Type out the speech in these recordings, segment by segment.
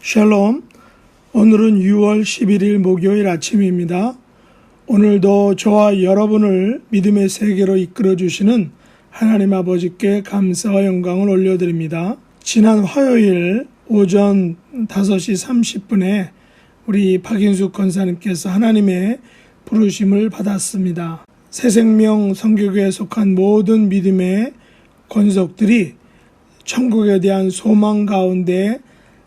샬롬. 오늘은 6월 11일 목요일 아침입니다. 오늘도 저와 여러분을 믿음의 세계로 이끌어 주시는 하나님 아버지께 감사와 영광을 올려드립니다. 지난 화요일 오전 5시 30분에 우리 박인숙 권사님께서 하나님의 부르심을 받았습니다. 새생명 선교교회에 속한 모든 믿음의 권속들이 천국에 대한 소망 가운데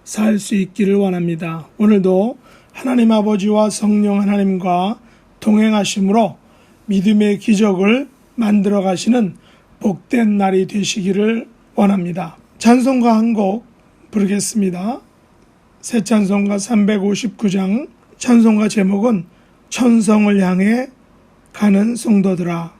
살 수 있기를 원합니다. 오늘도 하나님 아버지와 성령 하나님과 동행하심으로 믿음의 기적을 만들어 가시는 복된 날이 되시기를 원합니다. 찬송가 한 곡 부르겠습니다. 새 찬송가 359장, 찬송가 제목은 천성을 향해 가는 성도들아.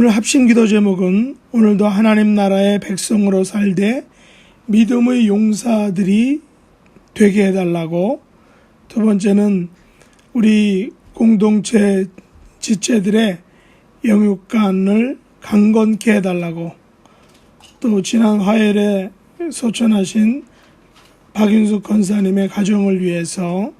오늘 합심기도 제목은 오늘도 하나님 나라의 백성으로 살되 믿음의 용사들이 되게 해달라고, 두 번째는 우리 공동체 지체들의 영육간을 강건케 해달라고, 또 지난 화요일에 소천하신 박인숙 권사님의 가정을 위해서,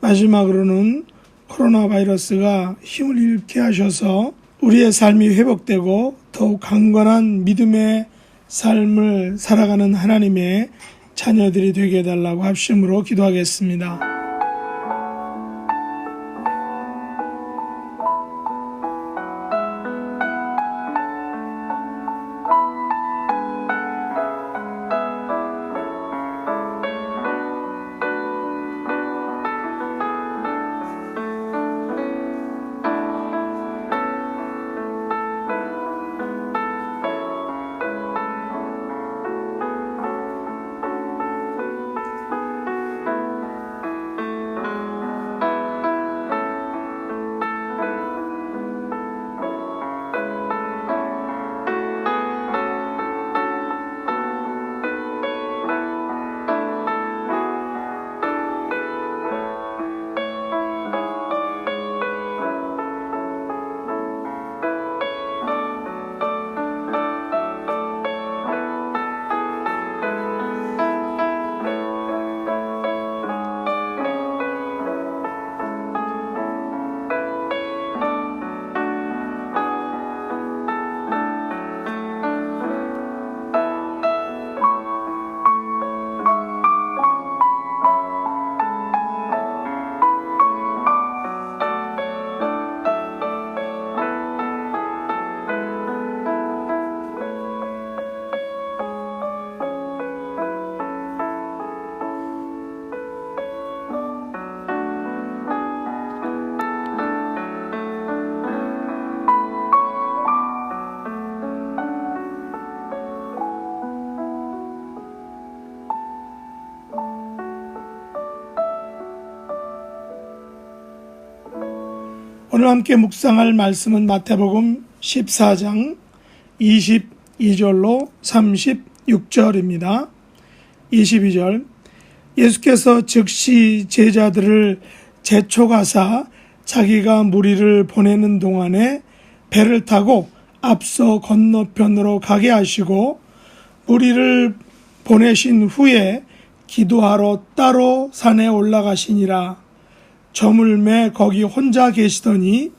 마지막으로는 코로나 바이러스가 힘을 잃게 하셔서 우리의 삶이 회복되고 더욱 강건한 믿음의 삶을 살아가는 하나님의 자녀들이 되게 해달라고 합심으로 기도하겠습니다. 오늘 함께 묵상할 말씀은 마태복음 14장 22절로 36절입니다. 22절 예수께서 즉시 제자들을 재촉하사 자기가 무리를 보내는 동안에 배를 타고 앞서 건너편으로 가게 하시고 무리를 보내신 후에 기도하러 따로 산에 올라가시니라. 저물매 거기 혼자 계시더니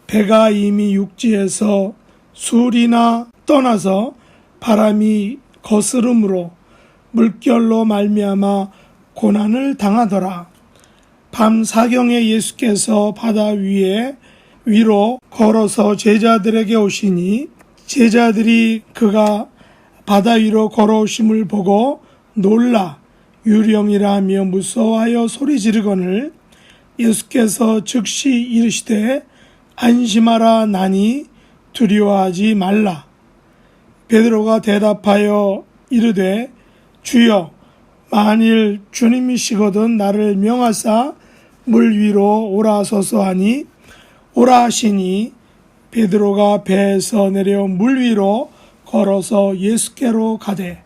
배가 이미 육지에서 술이나 떠나서 바람이 거스름으로 물결로 말미암아 고난을 당하더라. 밤 사경에 예수께서 바다 위로 걸어서 제자들에게 오시니 제자들이 그가 바다 위로 걸어오심을 보고 놀라 유령이라 하며 무서워하여 소리 지르거늘 예수께서 즉시 이르시되 안심하라 나니 두려워하지 말라. 베드로가 대답하여 이르되 주여 만일 주님이시거든 나를 명하사 물 위로 오라 하소서 하니 오라 하시니 베드로가 배에서 내려 물 위로 걸어서 예수께로 가되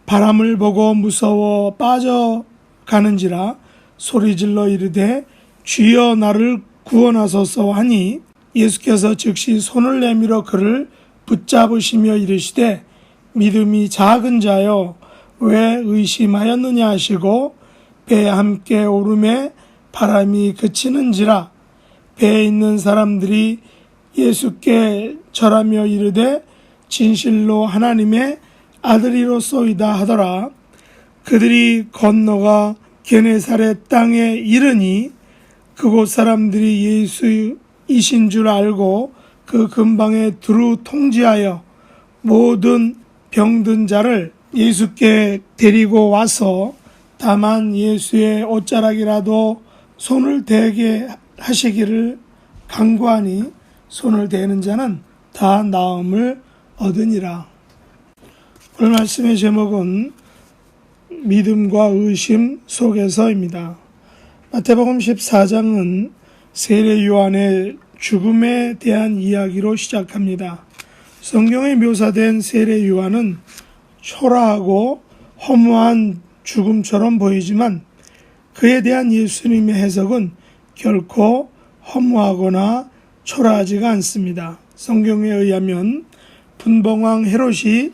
바람을 보고 무서워 빠져가는지라 소리질러 이르되 주여 나를 구원하소서 하니 예수께서 즉시 손을 내밀어 그를 붙잡으시며 이르시되 믿음이 작은 자여 왜 의심하였느냐 하시고 배에 함께 오름에 바람이 그치는지라. 배에 있는 사람들이 예수께 절하며 이르되 진실로 하나님의 아들이로소이다 하더라. 그들이 건너가 게네사렛 땅에 이르니 그곳 사람들이 예수이신 줄 알고 그 근방에 두루 통지하여 모든 병든 자를 예수께 데리고 와서 다만 예수의 옷자락이라도 손을 대게 하시기를 간구하니 손을 대는 자는 다 나음을 얻으니라. 오늘 말씀의 제목은 믿음과 의심 속에서입니다. 마태복음 14장은 세례 요한의 죽음에 대한 이야기로 시작합니다. 성경에 묘사된 세례 요한은 초라하고 허무한 죽음처럼 보이지만 그에 대한 예수님의 해석은 결코 허무하거나 초라하지가 않습니다. 성경에 의하면 분봉왕 헤롯이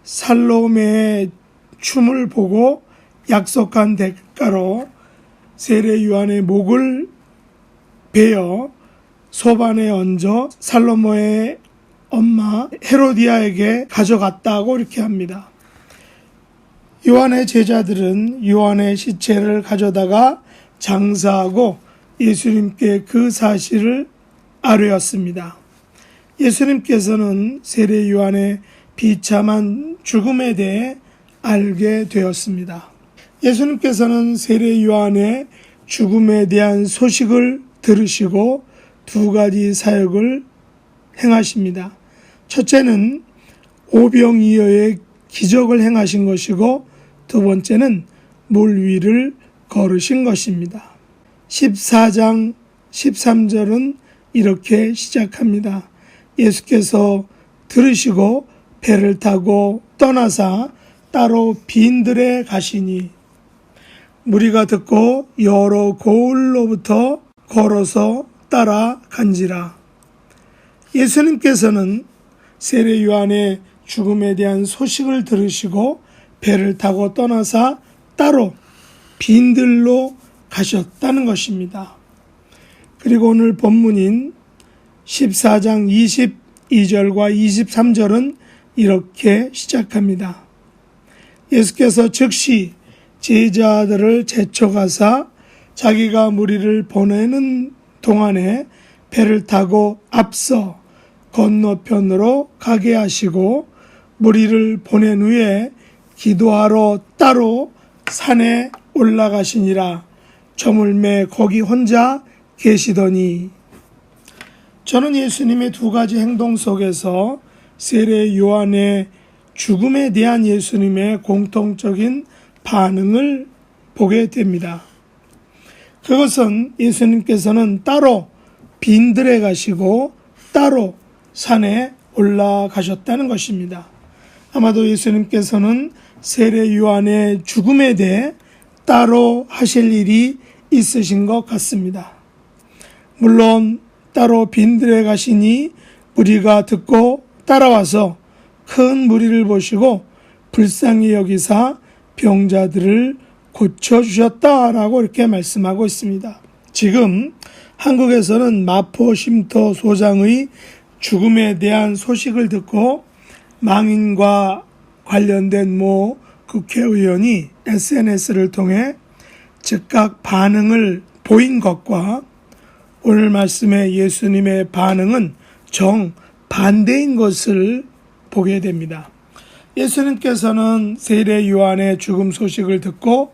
살로메의 춤을 보고 약속한 대가로 세례 요한의 목을 베어 소반에 얹어 살로메의 엄마 헤로디아에게 가져갔다고 이렇게 합니다. 요한의 제자들은 요한의 시체를 가져다가 장사하고 예수님께 그 사실을 아뢰었습니다. 예수님께서는 세례 요한의 비참한 죽음에 대해 알게 되었습니다. 예수님께서는 세례 요한의 죽음에 대한 소식을 들으시고 두 가지 사역을 행하십니다. 첫째는 오병이어의 기적을 행하신 것이고 두 번째는 물 위를 걸으신 것입니다. 14장 13절은 이렇게 시작합니다. 예수께서 들으시고 배를 타고 떠나사 따로 빈들에 가시니 무리가 듣고 여러 고을로부터 걸어서 따라간지라. 예수님께서는 세례 요한의 죽음에 대한 소식을 들으시고 배를 타고 떠나사 따로 빈들로 가셨다는 것입니다. 그리고 오늘 본문인 14장 22절과 23절은 이렇게 시작합니다. 예수께서 즉시 제자들을 재촉하사 자기가 무리를 보내는 동안에 배를 타고 앞서 건너편으로 가게 하시고 무리를 보낸 후에 기도하러 따로 산에 올라가시니라. 저물매 거기 혼자 계시더니. 저는 예수님의 두 가지 행동 속에서 세례 요한의 죽음에 대한 예수님의 공통적인 반응을 보게 됩니다. 그것은 예수님께서는 따로 빈들에 가시고 따로 산에 올라가셨다는 것입니다. 아마도 예수님께서는 세례 요한의 죽음에 대해 따로 하실 일이 있으신 것 같습니다. 물론 따로 빈들에 가시니 무리가 듣고 따라와서 큰 무리를 보시고 불쌍히 여기사 병자들을 고쳐주셨다라고 이렇게 말씀하고 있습니다. 지금 한국에서는 마포 쉼터 소장의 죽음에 대한 소식을 듣고 망인과 관련된 모 국회의원이 SNS를 통해 즉각 반응을 보인 것과 오늘 말씀의 예수님의 반응은 정반대인 것을 보게 됩니다. 예수님께서는 세례 요한의 죽음 소식을 듣고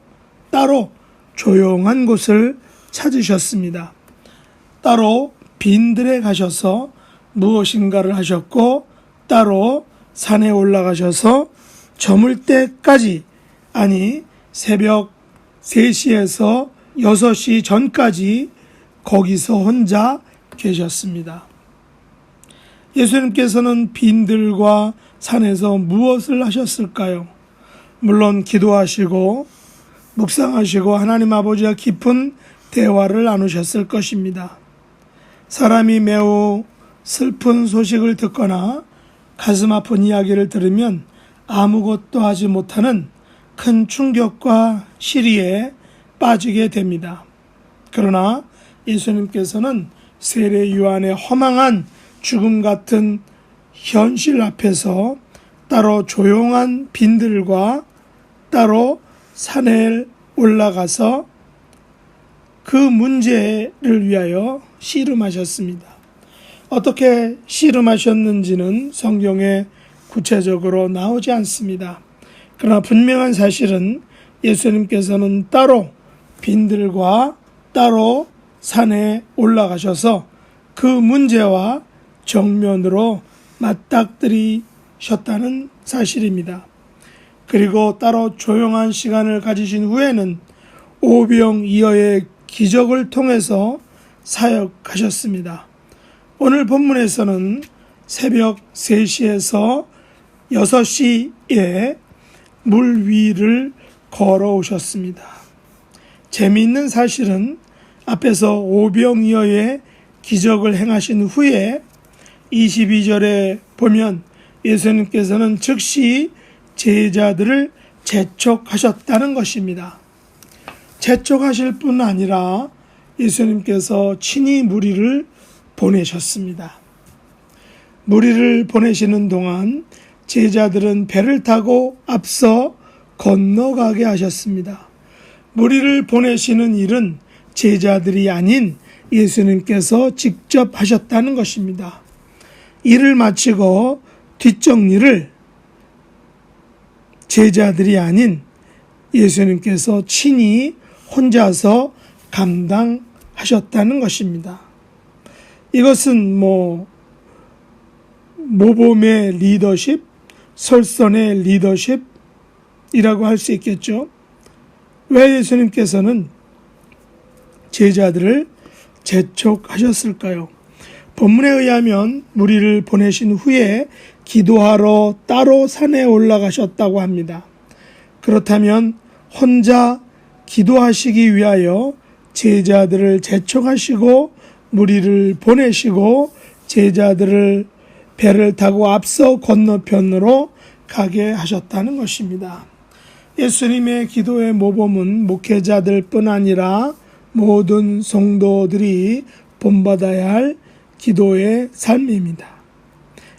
따로 조용한 곳을 찾으셨습니다. 따로 빈들에 가셔서 무엇인가를 하셨고 따로 산에 올라가셔서 저물 때까지, 아니 새벽 3시에서 6시 전까지 거기서 혼자 계셨습니다. 예수님께서는 빈들과 산에서 무엇을 하셨을까요? 물론 기도하시고 묵상하시고 하나님 아버지와 깊은 대화를 나누셨을 것입니다. 사람이 매우 슬픈 소식을 듣거나 가슴 아픈 이야기를 들으면 아무것도 하지 못하는 큰 충격과 시리에 빠지게 됩니다. 그러나 예수님께서는 세례 요한의 허망한 죽음 같은 현실 앞에서 따로 조용한 빈들과 따로 산에 올라가서 그 문제를 위하여 씨름하셨습니다. 어떻게 씨름하셨는지는 성경에 구체적으로 나오지 않습니다. 그러나 분명한 사실은 예수님께서는 따로 빈들과 따로 산에 올라가셔서 그 문제와 정면으로 맞닥뜨리셨다는 사실입니다. 그리고 따로 조용한 시간을 가지신 후에는 오병이어의 기적을 통해서 사역하셨습니다. 오늘 본문에서는 새벽 3시에서 6시에 물 위를 걸어오셨습니다. 재미있는 사실은 앞에서 오병이어의 기적을 행하신 후에 22절에 보면 예수님께서는 즉시 제자들을 재촉하셨다는 것입니다. 재촉하실 뿐 아니라 예수님께서 친히 무리를 보내셨습니다. 무리를 보내시는 동안 제자들은 배를 타고 앞서 건너가게 하셨습니다. 무리를 보내시는 일은 제자들이 아닌 예수님께서 직접 하셨다는 것입니다. 일을 마치고 뒷정리를 제자들이 아닌 예수님께서 친히 혼자서 감당하셨다는 것입니다. 이것은 모범의 리더십, 설선의 리더십이라고 할 수 있겠죠. 왜 예수님께서는 제자들을 재촉하셨을까요? 본문에 의하면 무리를 보내신 후에 기도하러 따로 산에 올라가셨다고 합니다. 그렇다면 혼자 기도하시기 위하여 제자들을 재촉하시고 무리를 보내시고 제자들을 배를 타고 앞서 건너편으로 가게 하셨다는 것입니다. 예수님의 기도의 모범은 목회자들 뿐 아니라 모든 성도들이 본받아야 할 기도의 삶입니다.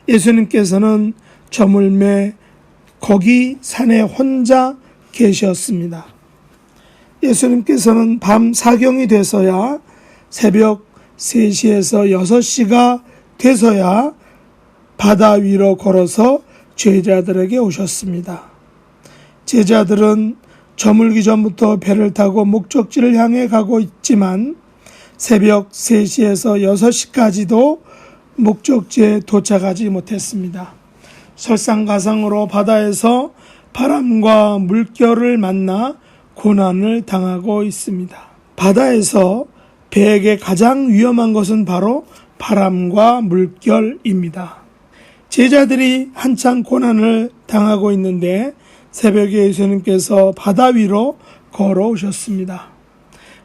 예수님께서는 저물매 거기 산에 혼자 계셨습니다. 예수님께서는 밤 사경이 돼서야 새벽 3시에서 6시가 돼서야 바다 위로 걸어서 제자들에게 오셨습니다. 제자들은 저물기 전부터 배를 타고 목적지를 향해 가고 있지만 새벽 3시에서 6시까지도 목적지에 도착하지 못했습니다. 설상가상으로 바다에서 바람과 물결을 만나 고난을 당하고 있습니다. 바다에서 배에게 가장 위험한 것은 바로 바람과 물결입니다. 제자들이 한창 고난을 당하고 있는데 새벽에 예수님께서 바다 위로 걸어오셨습니다.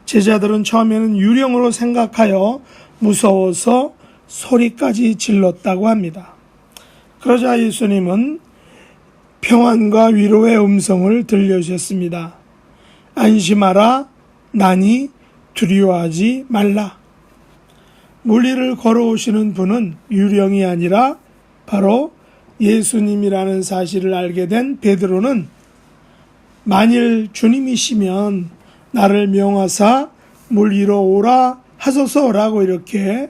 제자들은 처음에는 유령으로 생각하여 무서워서 소리까지 질렀다고 합니다. 그러자 예수님은 평안과 위로의 음성을 들려주셨습니다. 안심하라, 나니 두려워하지 말라. 물 위를 걸어오시는 분은 유령이 아니라 바로 예수님이라는 사실을 알게 된 베드로는 만일 주님이시면 나를 명하사 물 위로 오라 하소서라고 이렇게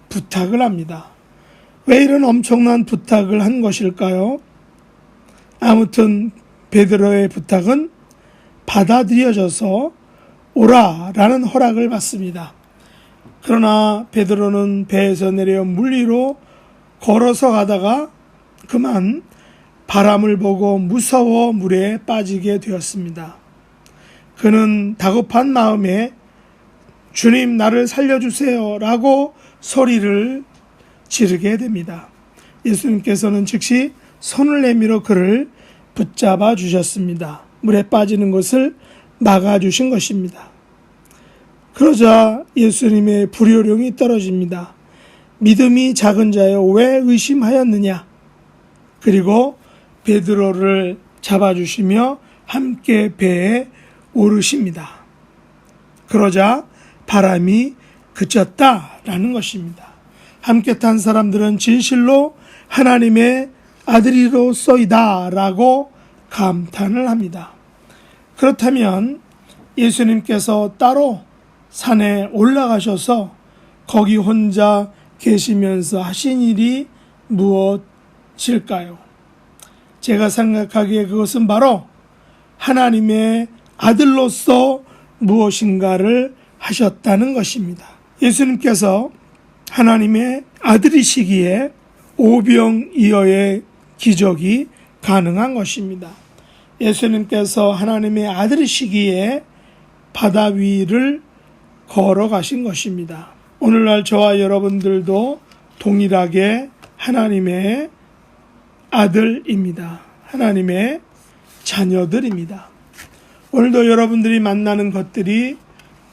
부탁을 합니다. 왜 이런 엄청난 부탁을 한 것일까요? 아무튼 베드로의 부탁은 받아들여져서 오라라는 허락을 받습니다. 그러나 베드로는 배에서 내려 물 위로 걸어서 가다가 그만 바람을 보고 무서워 물에 빠지게 되었습니다. 그는 다급한 마음에 주님 나를 살려주세요 라고 소리를 지르게 됩니다. 예수님께서는 즉시 손을 내밀어 그를 붙잡아 주셨습니다. 물에 빠지는 것을 막아주신 것입니다. 그러자 예수님의 불효령이 떨어집니다. 믿음이 작은 자여 왜 의심하였느냐? 그리고 베드로를 잡아주시며 함께 배에 오르십니다. 그러자 바람이 그쳤다라는 것입니다. 함께 탄 사람들은 진실로 하나님의 아들이로소이다 라고 감탄을 합니다. 그렇다면 예수님께서 따로 산에 올라가셔서 거기 혼자 계시면서 하신 일이 무엇일까요? 제가 생각하기에 그것은 바로 하나님의 아들로서 무엇인가를 하셨다는 것입니다. 예수님께서 하나님의 아들이시기에 오병이어의 기적이 가능한 것입니다. 예수님께서 하나님의 아들이시기에 바다 위를 걸어가신 것입니다. 오늘날 저와 여러분들도 동일하게 하나님의 아들입니다. 하나님의 자녀들입니다. 오늘도 여러분들이 만나는 것들이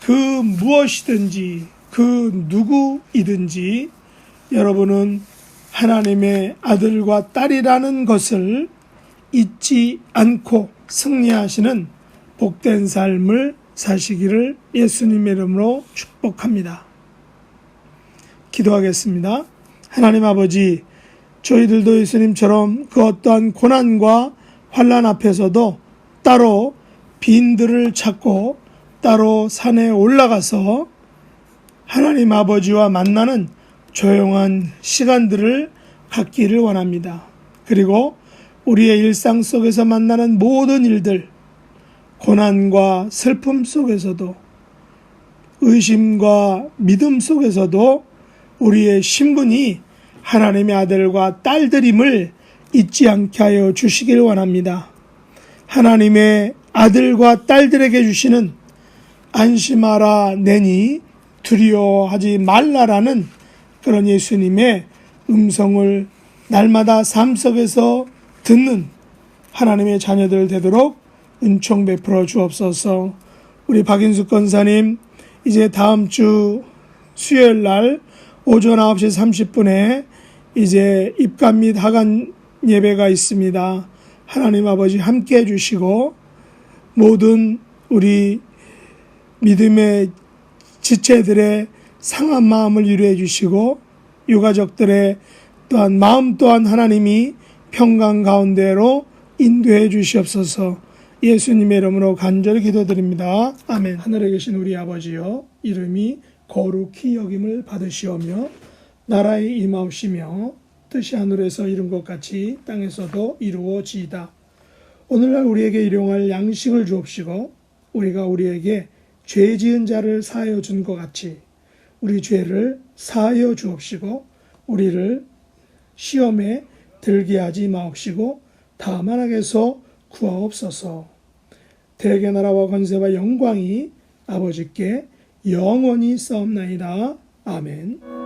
그 무엇이든지 그 누구이든지 여러분은 하나님의 아들과 딸이라는 것을 잊지 않고 승리하시는 복된 삶을 사시기를 예수님의 이름으로 축복합니다. 기도하겠습니다. 하나님 아버지, 저희들도 예수님처럼 그 어떠한 고난과 환난 앞에서도 따로 빈들을 찾고 따로 산에 올라가서 하나님 아버지와 만나는 조용한 시간들을 갖기를 원합니다. 그리고 우리의 일상 속에서 만나는 모든 일들, 고난과 슬픔 속에서도 의심과 믿음 속에서도 우리의 신분이 하나님의 아들과 딸들임을 잊지 않게 하여 주시길 원합니다. 하나님의 아들과 딸들에게 주시는 안심하라 내니 두려워하지 말라라는 그런 예수님의 음성을 날마다 삶 속에서 듣는 하나님의 자녀들 되도록 은총 베풀어 주옵소서. 우리 박인숙 권사님 이제 다음 주 수요일 날 오전 9시 30분에 이제 입감 및 하간 예배가 있습니다. 하나님 아버지 함께 해주시고 모든 우리 믿음의 지체들의 상한 마음을 위로해 주시고 유가족들의 또한 마음 또한 하나님이 평강 가운데로 인도해 주시옵소서. 예수님의 이름으로 간절히 기도드립니다. 아멘. 하늘에 계신 우리 아버지여, 이름이 거룩히 여김을 받으시오며 나라의 임하옵시며 뜻이 하늘에서 이룬 것 같이 땅에서도 이루어지이다. 오늘날 우리에게 일용할 양식을 주옵시고 우리가 우리에게 죄 지은 자를 사하여 준 것 같이 우리 죄를 사하여 주옵시고 우리를 시험에 들게 하지 마옵시고 다만 악에서 구하옵소서. 대개 나라와 권세와 영광이 아버지께 영원히 싸움나이다. 아멘.